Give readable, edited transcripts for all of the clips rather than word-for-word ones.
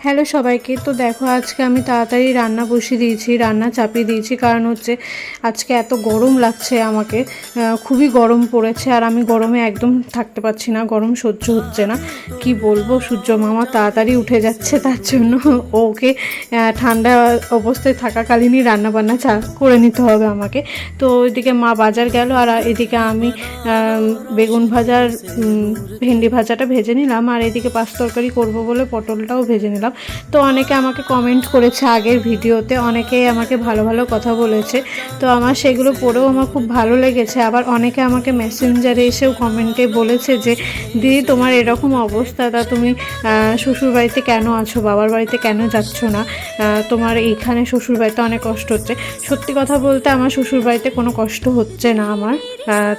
Hello সবাইকে। তো দেখো আজকে আমি তাড়াতাড়ি রান্না বসিয়ে দিয়েছি, রান্না চাপিয়ে দিয়েছি। কারণ হচ্ছে আজকে এত গরম লাগছে আমাকে, খুবই গরম পড়েছে আর আমি গরমে একদম থাকতে পারছি না, গরম সহ্য হচ্ছে না। কি বলবো, সূর্য মামা তাড়াতাড়ি উঠে যাচ্ছে, তার জন্য ওকে ঠান্ডা অবস্থায় থাকাকালীনই রান্নাবান্না করে নিতে হবে আমাকে। তো ওইদিকে মা বাজার গেল আর এদিকে আমি বেগুন ভাজার ভেন্ডি ভাজাটা ভেজে নিলাম, আর এদিকে পাঁচ তরকারি করবো বলে পটলটাও ভেজে নিলাম। তো অনেকে আমাকে কমেন্ট করেছে আগের ভিডিওতে, অনেকেই আমাকে ভালো ভালো কথা বলেছে। তো আমার সেগুলো পড়েও আমার খুব ভালো লেগেছে। আবার অনেকে আমাকে মেসেঞ্জারে এসেও কমেন্টে বলেছে যে দিদি তোমার এরকম অবস্থা, তা তুমি শ্বশুর বাড়িতে কেন আছো, বাবার বাড়িতে কেন যাচ্ছ না, তোমার এইখানে শ্বশুর বাড়িতে অনেক কষ্ট হচ্ছে। সত্যি কথা বলতে আমার শ্বশুর বাড়িতে কোনো কষ্ট হচ্ছে না আমার,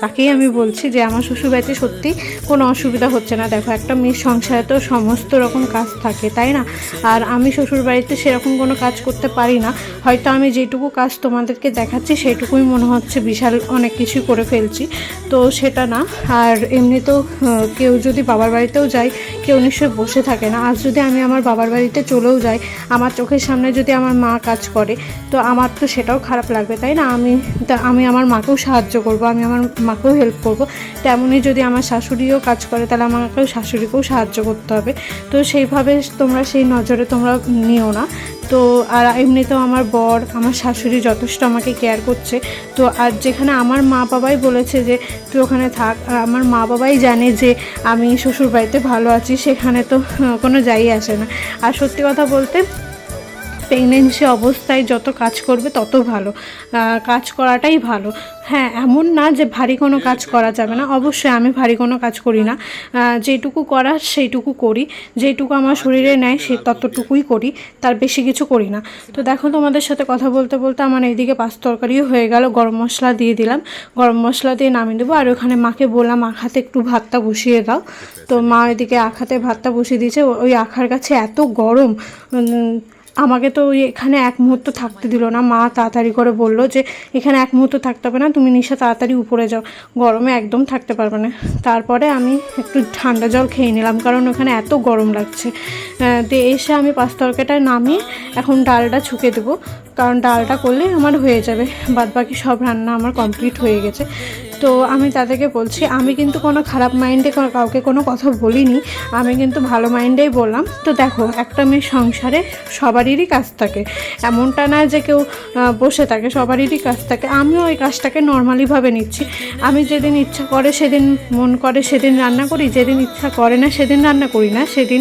তাকেই আমি বলছি যে আমার শ্বশুরবাড়িতে সত্যি কোনো অসুবিধা হচ্ছে না। দেখো একটা মেয়ের সংসারে তো সমস্ত রকম কাজ থাকে, তাই না? আর আমি শ্বশুরবাড়িতে সেরকম কোনো কাজ করতে পারি না। হয়তো আমি যেটুকু কাজ তোমাদেরকে দেখাচ্ছি সেইটুকুই মনে হচ্ছে বিশাল অনেক কিছু করে ফেলছি, তো সেটা না। আর এমনিতেও কেউ যদি বাবার বাড়িতেও যায় কেউ নিশ্চয়ই বসে থাকে না। আজ যদি আমি আমার বাবার বাড়িতে চলেও যাই, আমার চোখের সামনে যদি আমার মা কাজ করে, তো আমার তো সেটাও খারাপ লাগবে, তাই না? আমি আমার মাকেও সাহায্য করব, আমি আমার মাকেও হেল্প করব। তেমনই যদি আমার শাশুড়িও কাজ করে তাহলে আমাকেও শাশুড়িকেও সাহায্য করতে হবে। তো সেইভাবে তোমরা সেই নজরে তোমরা নিও না। তো আর এমনিতেও আমার বর আমার শাশুড়ি যথেষ্ট আমাকে কেয়ার করছে। তো আর যেখানে আমার মা বাবাই বলেছে যে তুই ওখানে থাক, আর আমার মা বাবাই জানে যে আমি শ্বশুর বাড়িতে ভালো আছি, সেখানে তো কোনো যাই আসে না। আর সত্যি কথা বলতে প্রেগনেন্সি অবস্থায় যত কাজ করবে তত ভালো, কাজ করাটাই ভালো। হ্যাঁ, এমন না যে ভারী কোনো কাজ করা যাবে না, অবশ্যই আমি ভারী কোনো কাজ করি না, যেটুকু করার সেইটুকু করি, যেটুকু আমার শরীরে নেয় সে ততটুকুই করি, তার বেশি কিছু করি না। তো দেখো তোমাদের সাথে কথা বলতে বলতে আমার এইদিকে পাঁচ তরকারিও হয়ে গেল, গরম মশলা দিয়ে দিলাম, গরম মশলা দিয়ে নামিয়ে দেবো। আর ওখানে মাকে বললাম আখাতে একটু ভাতটা বসিয়ে দাও। তো মা এদিকে আখাতে ভাতটা বসিয়ে দিয়েছে। ওই আখার কাছে এত গরম, আমাকে তো এখানে এক মুহূর্ত থাকতে দিল না। মা তাড়াতাড়ি করে বললো যে এখানে এক মুহূর্ত থাকতে হবে না, তুমি নিশা তাড়াতাড়ি উপরে যাও, গরমে একদম থাকতে পারবে না। তারপরে আমি একটু ঠান্ডা জল খেয়ে নিলাম, কারণ ওখানে এত গরম লাগছে। দিয়ে এসে আমি পাঁচ তরকারিটা নামিয়ে এখন ডালটা ছুঁকে দেবো, কারণ ডালটা করলে আমার হয়ে যাবে, বাদবাকি সব রান্না আমার কমপ্লিট হয়ে গেছে। তো আমি তাদেরকে বলছি আমি কিন্তু কোনো খারাপ মাইন্ডে কাউকে কোনো কথা বলিনি, আমি কিন্তু ভালো মাইন্ডেই বললাম। তো দেখো একটা মেয়ের সংসারে সবারই কাজ থাকে, এমনটা না যে কেউ বসে থাকে, সবারই কাজ থাকে। আমিও ওই কাজটাকে নর্মালিভাবে নিচ্ছি। আমি যেদিন ইচ্ছা করে সেদিন মন করে সেদিন রান্না করি, যেদিন ইচ্ছা করে না সেদিন রান্না করি না, সেদিন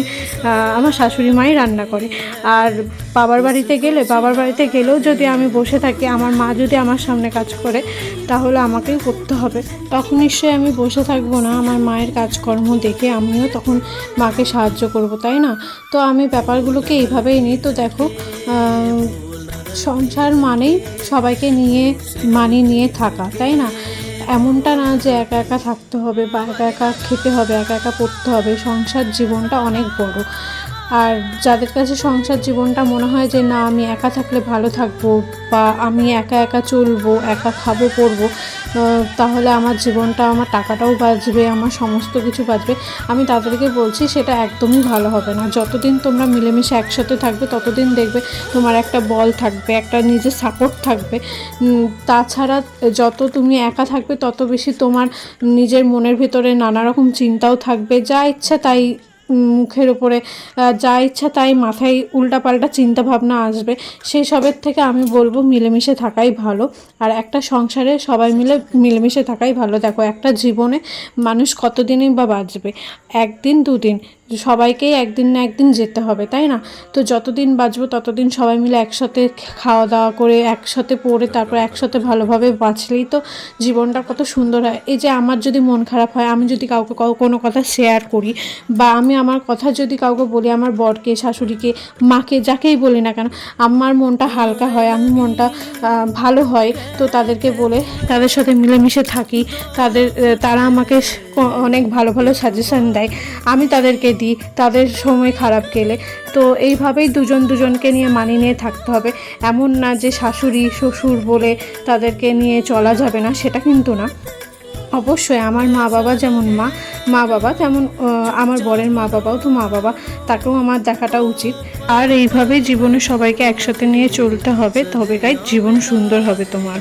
আমার শাশুড়ি মাই রান্না করে। আর বাবার বাড়িতে গেলেও যদি আমি বসে থাকি, আমার মা যদি আমার সামনে কাজ করে তাহলে আমাকেই করতে হবে, তখন নিশ্চয়ই আমি বসে থাকবো না। আমার মায়ের কাজকর্ম দেখে আমিও তখন মাকে সাহায্য করব, তাই না? তো আমি ব্যাপারগুলোকে এইভাবেই নিই। তো দেখো সংসার মানেই সবাইকে মানিয়ে নিয়ে থাকা, তাই না? এমনটা না যে একা একা থাকতে হবে বা একা একা খেতে হবে, একা একা পড়তে হবে। সংসার জীবনটা অনেক বড়। আর যাদের কাছে সংসার জীবনটা মনে হয় যে না আমি একা থাকলে ভালো থাকবো, বা আমি একা একা চলবো, একা খাবো পরবো, তাহলে আমার জীবনটা, আমার টাকাটাও বাঁচবে, আমার সমস্ত কিছু বাঁচবে, আমি তাদেরকে বলছি সেটা একদমই ভালো হবে না। যতদিন তোমরা মিলেমিশে একসাথে থাকবে ততদিন দেখবে তোমার একটা বল থাকবে, একটা নিজের সাপোর্ট থাকবে। তাছাড়া যত তুমি একা থাকবে তত বেশি তোমার নিজের মনের ভিতরে নানা রকম চিন্তাও থাকবে, যা ইচ্ছা তাই মুখের ওপরে, যা ইচ্ছা তাই মাথায় উল্টাপাল্টা চিন্তাভাবনা আসবে। সেই সবের থেকে আমি বলবো মিলেমিশে থাকাই ভালো। আর একটা সংসারে সবাই মিলেমিশে থাকাই ভালো। দেখো একটা জীবনে মানুষ কতদিনই বা বাঁচবে, একদিন দুদিন, সবাইকেই একদিন না একদিন যেতে হবে, তাই না? তো যতদিন বাঁচবো ততদিন সবাই মিলে একসাথে খাওয়া দাওয়া করে, একসাথে পড়ে, তারপর একসাথে ভালোভাবে বাঁচলেই তো জীবনটা কত সুন্দর হয়। এই যে আমার যদি মন খারাপ হয়, আমি যদি কাউকে কোনো কথা শেয়ার করি, বা আমি আমার কথা যদি কাউকে বলি, আমার বরকে, শাশুড়িকে, মাকে, যাকেই বলি না কেন, আমার মনটা হালকা হয়, আমার মনটা ভালো হয়। তো তাদেরকে বলে তাদের সাথে মিলেমিশে থাকি, তারা আমাকে অনেক ভালো ভালো সাজেশান দেয়, আমি তাদেরকে দিই তাদের সময় খারাপ গেলে। তো এইভাবেই দুজনকে নিয়ে মানিয়ে নিয়ে থাকতে হবে। এমন না যে শাশুড়ি শ্বশুর বলে তাদেরকে নিয়ে চলা যাবে না, সেটা কিন্তু না। অবশ্যই আমার মা বাবা যেমন মা বাবা তেমন আমার বরের মা বাবাও তো মা বাবা, তাকেও আমার দেখাটা উচিত। আর এইভাবে জীবনে সবাইকে একসাথে নিয়ে চলতে হবে, তবে গাইজ জীবন সুন্দর হবে তোমার।